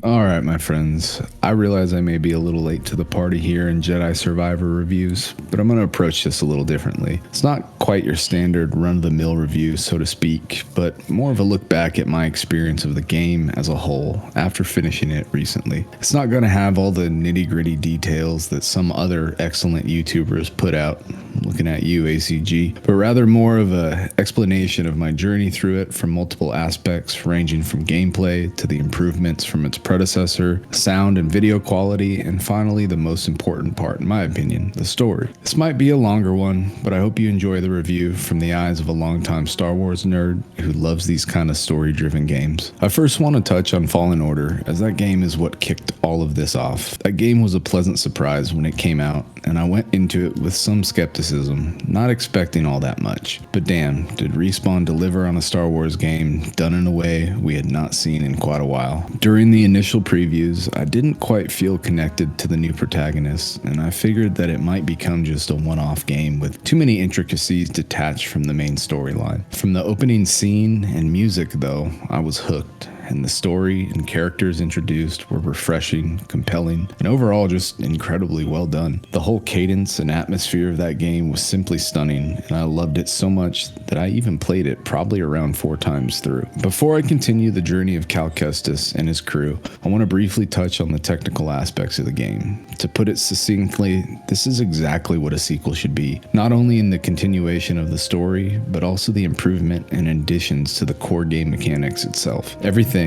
Alright, my friends, I realize I may be a little late to the party here in Jedi Survivor reviews, but I'm going to approach this a little differently. It's not quite your standard run-of-the-mill review, so to speak, but more of a look back at my experience of the game as a whole after finishing it recently. It's not going to have all the nitty-gritty details that some other excellent YouTubers put out, looking at you, ACG, but rather more of a explanation of my journey through it from multiple aspects, ranging from gameplay to the improvements from its predecessor, sound and video quality, and finally the most important part in my opinion, the story. This might be a longer one, but I hope you enjoy the review from the eyes of a longtime Star Wars nerd who loves these kind of story-driven games. I first want to touch on Fallen Order, as that game is what kicked all of this off. That game was a pleasant surprise when it came out, and I went into it with some skepticism, not expecting all that much. But damn, did Respawn deliver on a Star Wars game done in a way we had not seen in quite a while. During the initial previews, I didn't quite feel connected to the new protagonist, and I figured that it might become just a one-off game with too many intricacies detached from the main storyline. From the opening scene and music though, I was hooked, and the story and characters introduced were refreshing, compelling, and overall just incredibly well done. The whole cadence and atmosphere of that game was simply stunning, and I loved it so much that I even played it probably around 4 times through. Before I continue the journey of Cal Kestis and his crew, I want to briefly touch on the technical aspects of the game. To put it succinctly, this is exactly what a sequel should be, not only in the continuation of the story, but also the improvement and additions to the core game mechanics itself. Everything,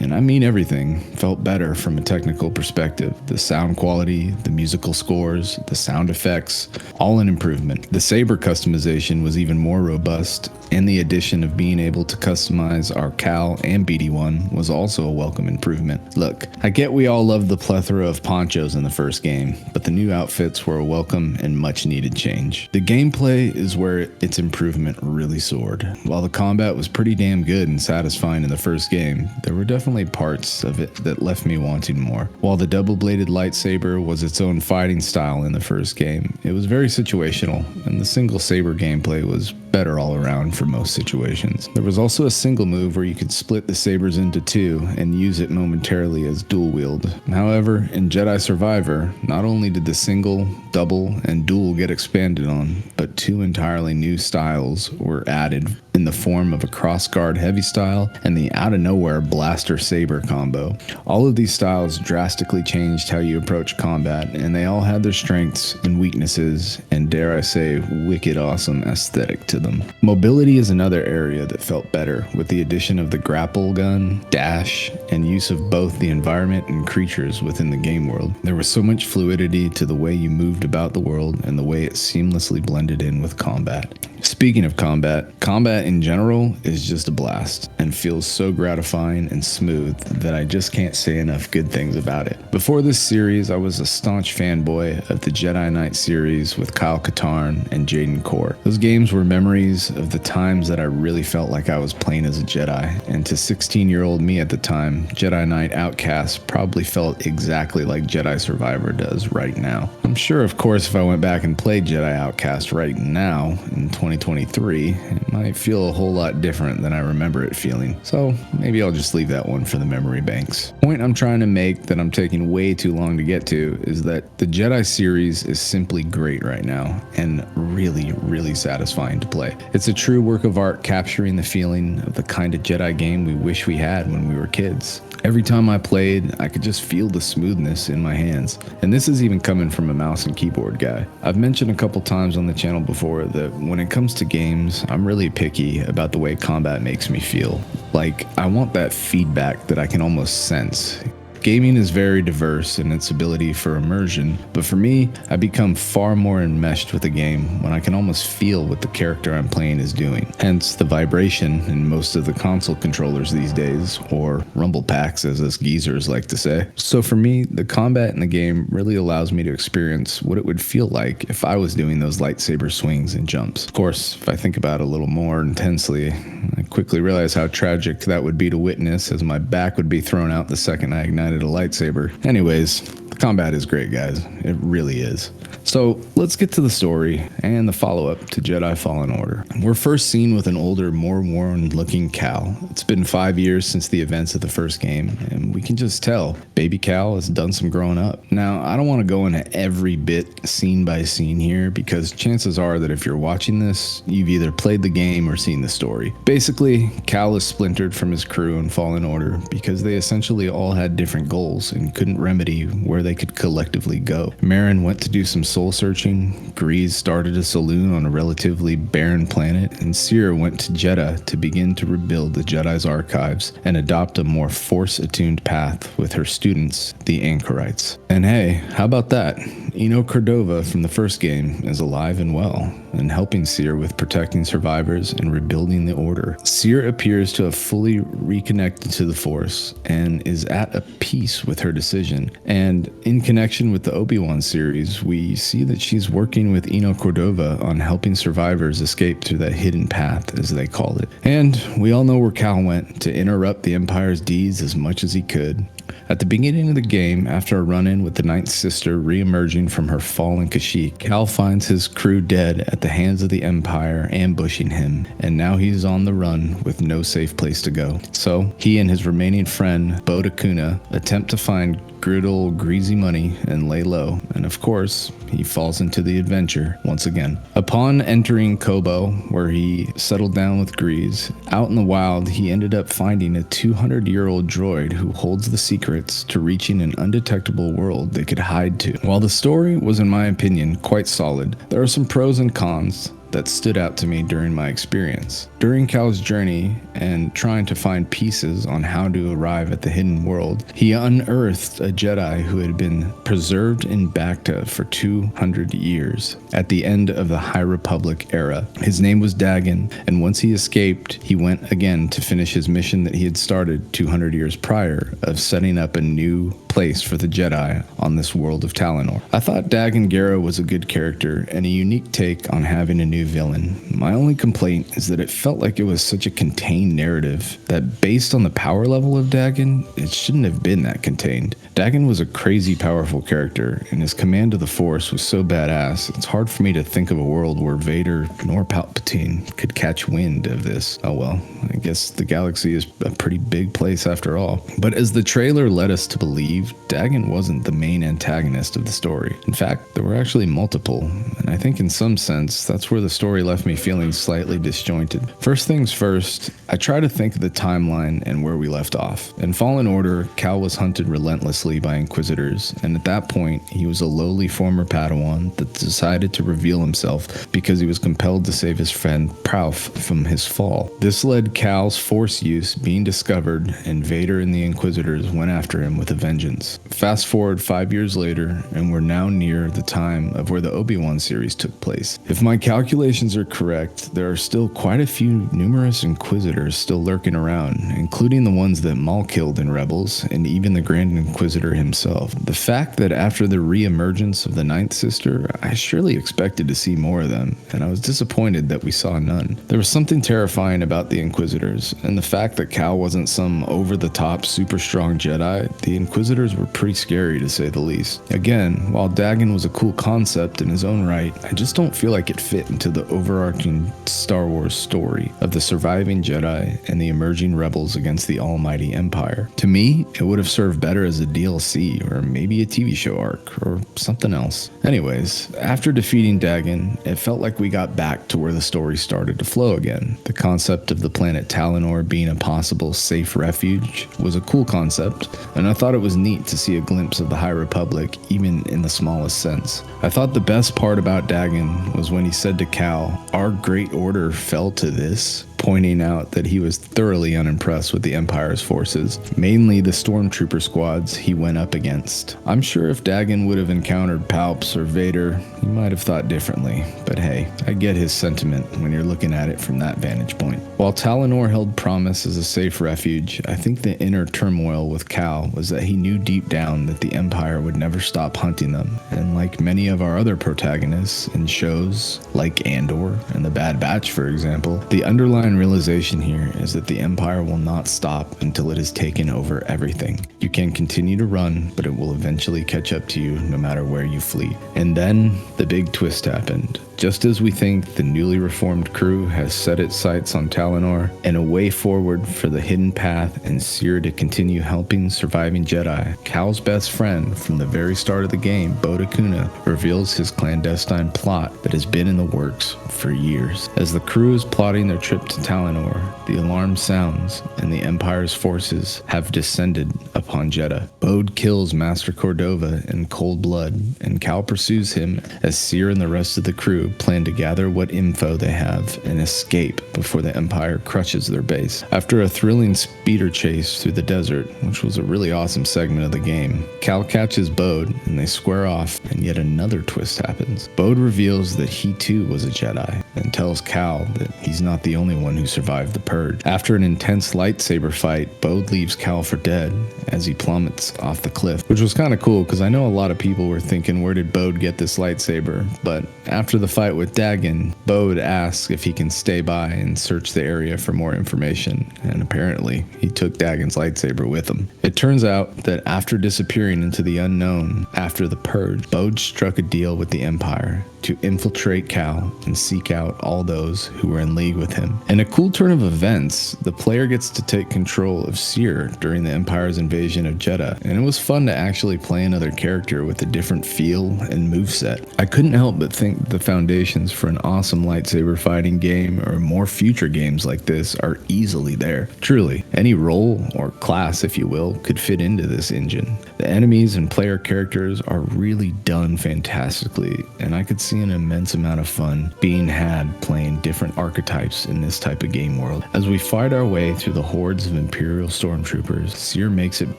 and I mean everything, felt better from a technical perspective. The sound quality, the musical scores, the sound effects, all an improvement. The saber customization was even more robust, and the addition of being able to customize our Cal and BD1 was also a welcome improvement. Look, I get we all loved the plethora of ponchos in the first game, but the new outfits were a welcome and much needed change. The gameplay is where its improvement really soared. While the combat was pretty damn good and satisfying in the first game, there were definitely parts of it that left me wanting more. While the double-bladed lightsaber was its own fighting style in the first game, it was very situational, and the single saber gameplay was better all around for most situations. There was also a single move where you could split the sabers into 2 and use it momentarily as dual wield. However, in Jedi Survivor, not only did the single, double, and dual get expanded on, but 2 entirely new styles were added in the form of a cross-guard heavy style and the out-of-nowhere blaster saber combo. All of these styles drastically changed how you approach combat, and they all had their strengths and weaknesses, and dare I say, wicked awesome aesthetic to them. Mobility is another area that felt better, with the addition of the grapple gun, dash, and use of both the environment and creatures within the game world. There was so much fluidity to the way you moved about the world and the way it seamlessly blended in with combat. Speaking of combat in general is just a blast and feels so gratifying and smooth that I just can't say enough good things about it. Before this series, I was a staunch fanboy of the Jedi Knight series with Kyle Katarn and Jaden Core. Those games were memories of the times that I really felt like I was playing as a Jedi, and to 16-year-old me at the time, Jedi Knight Outcast probably felt exactly like Jedi Survivor does right now. I'm sure, of course, if I went back and played Jedi Outcast right now in 2023, it might feel a whole lot different than I remember it feeling. So maybe I'll just leave that one for the memory banks. The point I'm trying to make that I'm taking way too long to get to is that the Jedi series is simply great right now and really satisfying to play. It's a true work of art capturing the feeling of the kind of Jedi game we wish we had when we were kids. Every time I played, I could just feel the smoothness in my hands. And this is even coming from a mouse and keyboard guy. I've mentioned a couple times on the channel before that when it comes to games, I'm really picky about the way combat makes me feel. Like, I want that feedback that I can almost sense. Gaming is very diverse in its ability for immersion, but for me, I become far more enmeshed with the game when I can almost feel what the character I'm playing is doing. Hence the vibration in most of the console controllers these days, or rumble packs as us geezers like to say. So for me, the combat in the game really allows me to experience what it would feel like if I was doing those lightsaber swings and jumps. Of course, if I think about it a little more intensely, I quickly realize how tragic that would be to witness, as my back would be thrown out the second I ignited a lightsaber. Anyways, the combat is great, guys. It really is. So let's get to the story and the follow-up to Jedi Fallen Order. We're first seen with an older, more worn-looking Cal. It's been 5 years since the events of the first game, and we can just tell baby Cal has done some growing up. Now, I don't want to go into every bit scene by scene here, because chances are that if you're watching this, you've either played the game or seen the story. Basically, Cal is splintered from his crew in Fallen Order because they essentially all had different goals and couldn't remedy where they could collectively go. Marin went to do some soul searching, Grease started a saloon on a relatively barren planet, and Cere went to Jedha to begin to rebuild the Jedi's archives and adopt a more Force-attuned path with her students, the Anchorites. And hey, how about that? Eno Cordova from the first game is alive and well, and helping Cere with protecting survivors and rebuilding the Order. Cere appears to have fully reconnected to the Force and is at a peace with her decision. And in connection with the Obi-Wan series, we see that she's working with Eno Cordova on helping survivors escape through that hidden path, as they call it. And we all know where Cal went to interrupt the Empire's deeds as much as he could. At the beginning of the game, after a run-in with the Ninth Sister re-emerging from her fallen Kashyyyk, Cal finds his crew dead at the hands of the Empire ambushing him, and now he's on the run with no safe place to go. So, he and his remaining friend, Bo Dakuna, attempt to find good old greasy money and lay low, and of course, he falls into the adventure once again. Upon entering Kobo, where he settled down with Grease, out in the wild he ended up finding a 200-year-old droid who holds the secrets to reaching an undetectable world they could hide to. While the story was, in my opinion, quite solid, there are some pros and cons that stood out to me during my experience. During Cal's journey and trying to find pieces on how to arrive at the hidden world, he unearthed a Jedi who had been preserved in Bacta for 200 years at the end of the High Republic era. His name was Dagan, and once he escaped, he went again to finish his mission that he had started 200 years prior of setting up a new place for the Jedi on this world of Talinor. I thought Dagan Gera was a good character and a unique take on having a new villain. My only complaint is that it felt like it was such a contained narrative that based on the power level of Dagan, it shouldn't have been that contained. Dagan was a crazy powerful character, and his command of the Force was so badass, it's hard for me to think of a world where Vader nor Palpatine could catch wind of this. Oh well, I guess the galaxy is a pretty big place after all. But as the trailer led us to believe, Dagan wasn't the main antagonist of the story. In fact, there were actually multiple, and I think in some sense, that's where the story left me feeling slightly disjointed. First things first, I try to think of the timeline and where we left off. In Fallen Order, Cal was hunted relentlessly by Inquisitors, and at that point, he was a lowly former Padawan that decided to reveal himself because he was compelled to save his friend Prauf from his fall. This led Cal's Force use being discovered, and Vader and the Inquisitors went after him with a vengeance. Fast forward 5 years later, and we're now near the time of where the Obi-Wan series took place. If my calculations are correct, there are still quite a few numerous Inquisitors still lurking around, including the ones that Maul killed in Rebels, and even the Grand Inquisitor himself. The fact that after the re-emergence of the Ninth Sister, I surely expected to see more of them, and I was disappointed that we saw none. There was something terrifying about the Inquisitors, and the fact that Cal wasn't some over-the-top super strong Jedi, the Inquisitors were pretty scary to say the least. Again, while Dagan was a cool concept in his own right, I just don't feel like it fit into the overarching Star Wars story of the surviving Jedi and the emerging rebels against the almighty Empire. To me, it would have served better as a DLC or maybe a TV show arc or something else. Anyways, after defeating Dagan, it felt like we got back to where the story started to flow again. The concept of the planet Talinor being a possible safe refuge was a cool concept, and I thought it was neat to see a glimpse of the High Republic even in the smallest sense. I thought the best part about Dagan was when he said to Cal, "Our great order fell to this," pointing out that he was thoroughly unimpressed with the Empire's forces, mainly the stormtrooper squads he went up against. I'm sure if Dagan would have encountered Palps or Vader, he might have thought differently, but hey, I get his sentiment when you're looking at it from that vantage point. While Talinor held promise as a safe refuge, I think the inner turmoil with Cal was that he knew deep down that the Empire would never stop hunting them, and like many of our other protagonists in shows like Andor and The Bad Batch for example, the underlying satisfying realization here is that the Empire will not stop until it has taken over everything. You can continue to run, but it will eventually catch up to you no matter where you flee. And then the big twist happened. Just as we think the newly reformed crew has set its sights on Talonor and a way forward for the hidden path and Cere to continue helping surviving Jedi, Cal's best friend from the very start of the game, Bode Akuna, reveals his clandestine plot that has been in the works for years. As the crew is plotting their trip to Talonor, the alarm sounds and the Empire's forces have descended upon Jedha. Bode kills Master Cordova in cold blood, and Cal pursues him as Cere and the rest of the crew plan to gather what info they have and escape before the Empire crushes their base. After a thrilling speeder chase through the desert, which was a really awesome segment of the game, Cal catches Bode and they square off, and yet another twist happens. Bode reveals that he too was a Jedi and tells Cal that he's not the only one who survived the Purge. After an intense lightsaber fight, Bode leaves Cal for dead as he plummets off the cliff, which was kind of cool because I know a lot of people were thinking, where did Bode get this lightsaber? But after the fight with Dagan, Bode asks if he can stay by and search the area for more information, and apparently he took Dagan's lightsaber with him. It turns out that after disappearing into the unknown after the Purge, Bode struck a deal with the Empire to infiltrate Cal and seek out all those who were in league with him. In a cool turn of events, the player gets to take control of Cere during the Empire's invasion of Jedha, and it was fun to actually play another character with a different feel and moveset. I couldn't help but think the foundations for an awesome lightsaber fighting game or more future games like this are easily there. Truly, any role or class, if you will, could fit into this engine. The enemies and player characters are really done fantastically, and I could see an immense amount of fun being had playing different archetypes in this type of game world. As we fight our way through the hordes of Imperial stormtroopers, Cere makes it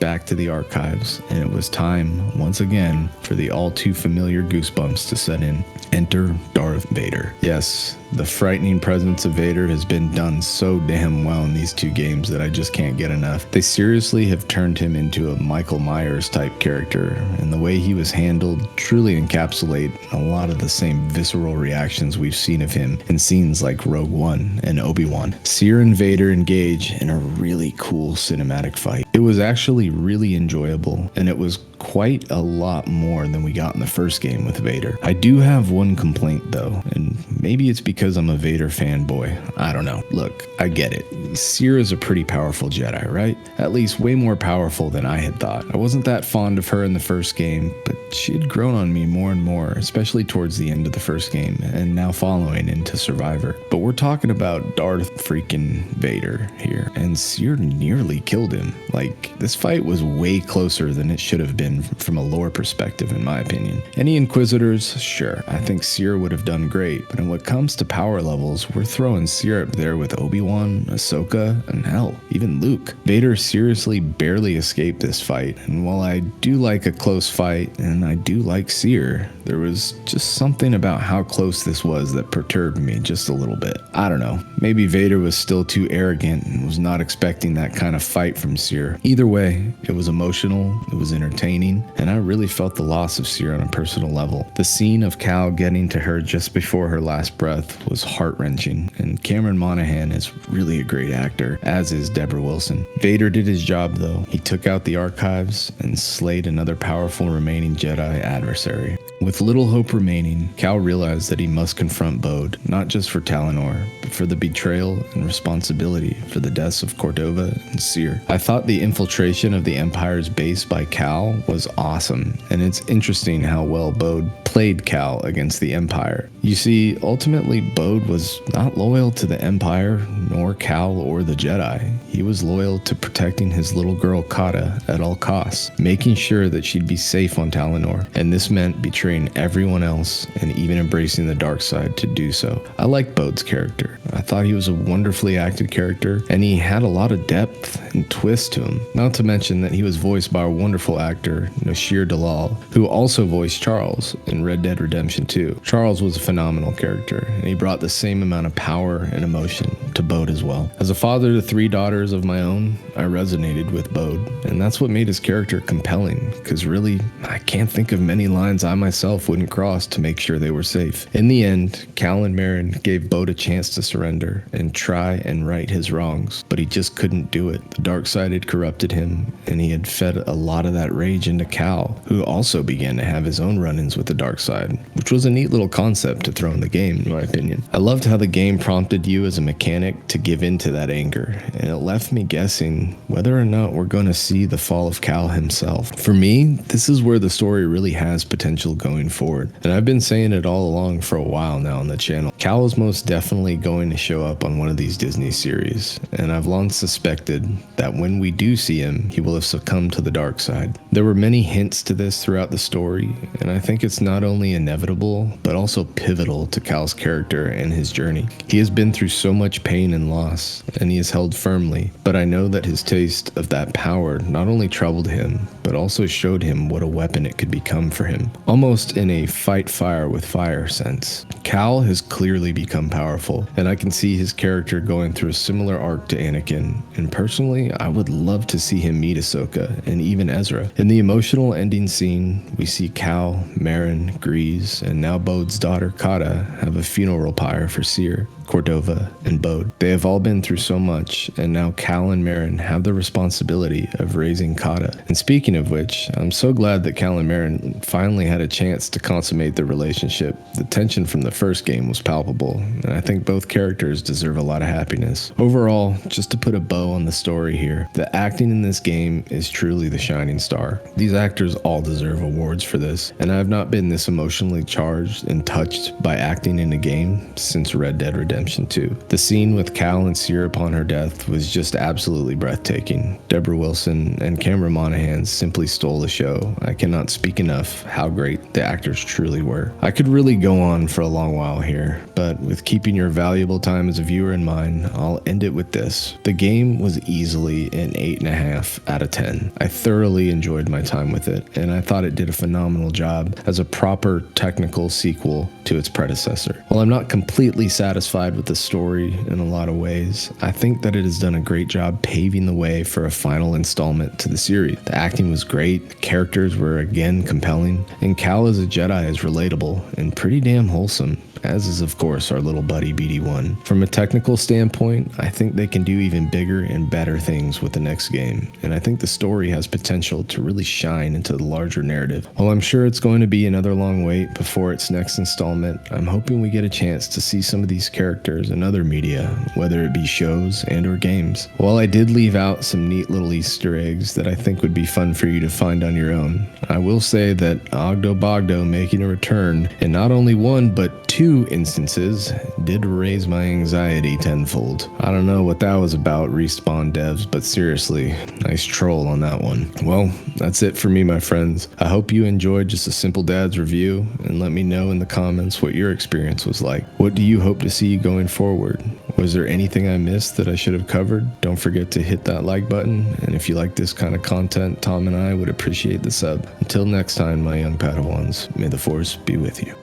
back to the archives, and it was time, once again, for the all too familiar goosebumps to set in. Enter Darth Vader. Yes, the frightening presence of Vader has been done so damn well in these two games that I just can't get enough. They seriously have turned him into a Michael Myers type character, and the way he was handled truly encapsulate a lot of the same visceral reactions we've seen of him in scenes like Rogue One and Obi-Wan. Cere and Vader engage in a really cool cinematic fight. It was actually really enjoyable, and it was quite a lot more than we got in the first game with Vader. I do have one complaint though, and maybe it's because I'm a Vader fanboy. I don't know. Look, I get it. Cere is a pretty powerful Jedi, right? At least way more powerful than I had thought. I wasn't that fond of her in the first game, but she had grown on me more and more, especially towards the end of the first game, and now following into Survivor. But we're talking about Darth freaking Vader here, and Cere nearly killed him. Like, this fight was way closer than it should have been from a lore perspective, in my opinion. Any Inquisitors? Sure. I think Cere would have done great, but when it comes to power levels, we're throwing Cere up there with Obi-Wan, Ahsoka, and hell, even Luke. Vader seriously barely escaped this fight, and while I do like a close fight, and I do like Cere, there was just something about how close this was that perturbed me just a little bit. I don't know, maybe Vader was still too arrogant and was not expecting that kind of fight from Cere. Either way, it was emotional, it was entertaining, and I really felt the loss of Cere on a personal level. The scene of Cal getting to her just before her last breath was heart-wrenching, and Cameron Monaghan is really a great actor, as is Deborah Wilson. Vader did his job though. He took out the archives and slayed another powerful remaining Jedi adversary. With little hope remaining, Cal realized that he must confront Bode, not just for Talonor, but for the betrayal and responsibility for the deaths of Cordova and Cere. I thought the infiltration of the Empire's base by Cal was awesome, and it's interesting how well Bode played Cal against the Empire. You see, ultimately Bode was not loyal to the Empire, nor Cal or the Jedi. He was loyal to protecting his little girl Kata at all costs, making sure that she'd be safe on Talonor, and this meant betraying everyone else and even embracing the dark side to do so. I liked Bode's character. I thought he was a wonderfully acted character, and he had a lot of depth and twist to him. Not to mention that he was voiced by a wonderful actor, Noshir Dalal, who also voiced Charles in Red Dead Redemption 2. Charles was a phenomenal character, and he brought the same amount of power and emotion to Bode as well. As a father to 3 daughters of my own, I resonated with Bode, and that's what made his character compelling, because really, I can't think of many lines I myself wouldn't cross to make sure they were safe. In the end, Cal and Merrin gave Bode a chance to surrender and try and right his wrongs, but he just couldn't do it. The dark side had corrupted him, and he had fed a lot of that rage into Cal, who also began to have his own run-ins with the dark side, which was a neat little concept to throw in the game, in my opinion. I loved how the game prompted you as a mechanic to give in to that anger, and it left me guessing whether or not we're going to see the fall of Cal himself. For me, this is where the story really has potential going forward, and I've been saying it all along for a while now on the channel. Cal is most definitely going to show up on one of these Disney series, and I've long suspected that when we do see him, he will have succumbed to the dark side. There were many hints to this throughout the story, and I think it's not only inevitable, but also pivotal to Cal's character and his journey. He has been through so much pain and loss, and he has held firmly, but I know that his taste of that power not only troubled him, but also showed him what a weapon it could become for him, almost in a fight fire with fire sense. Cal has clearly become powerful, and I can see his character going through a similar arc to Anakin, and personally, I would love to see him meet Ahsoka and even Ezra. In the emotional ending scene, we see Cal, Merrin, Grease, and now Bode's daughter Kata have a funeral pyre for Seer, Cordova, and Bode. They have all been through so much, and now Cal and Merrin have the responsibility of raising Kata. And speaking of which, I'm so glad that Cal and Merrin finally had a chance to consummate their relationship. The tension from the first game was palpable, and I think both characters deserve a lot of happiness. Overall, just to put a bow on the story here, the acting in this game is truly the shining star. These actors all deserve awards for this, and I have not been this emotionally charged and touched by acting in a game since Red Dead Redemption 2. The scene with Cal and Seer upon her death was just absolutely breathtaking. Deborah Wilson and Cameron Monaghan simply stole the show. I cannot speak enough how great the actors truly were. I could really go on for a long while here, but with keeping your valuable time as a viewer in mind, I'll end it with this. The game was easily an 8.5 out of 10. I thoroughly enjoyed my time with it, and I thought it did a phenomenal job as a proper technical sequel to its predecessor. While I'm not completely satisfied with the story in a lot of ways, I think that it has done a great job paving the way for a final installment to the series. The acting was great, the characters were again compelling, and Cal as a Jedi is relatable and pretty damn wholesome, as is of course our little buddy BD1. From a technical standpoint, I think they can do even bigger and better things with the next game, and I think the story has potential to really shine into the larger narrative. While I'm sure it's going to be another long wait before its next installment, I'm hoping we get a chance to see some of these characters in other media, whether it be shows and or games. While I did leave out some neat little Easter eggs that I think would be fun for you to find on your own, I will say that Ogdo Bogdo making a return in not only one but 2 instances did raise my anxiety tenfold. I don't know what that was about, Respawn devs, but seriously, nice troll on that one. Well, that's it for me, my friends. I hope you enjoyed just a simple dad's review, and let me know in the comments what your experience was like. What do you hope to see going forward? Was there anything I missed that I should have covered? Don't forget to hit that like button, and if you like this kind of content, Tom and I would appreciate the sub. Until next time, my young Padawans, may the Force be with you.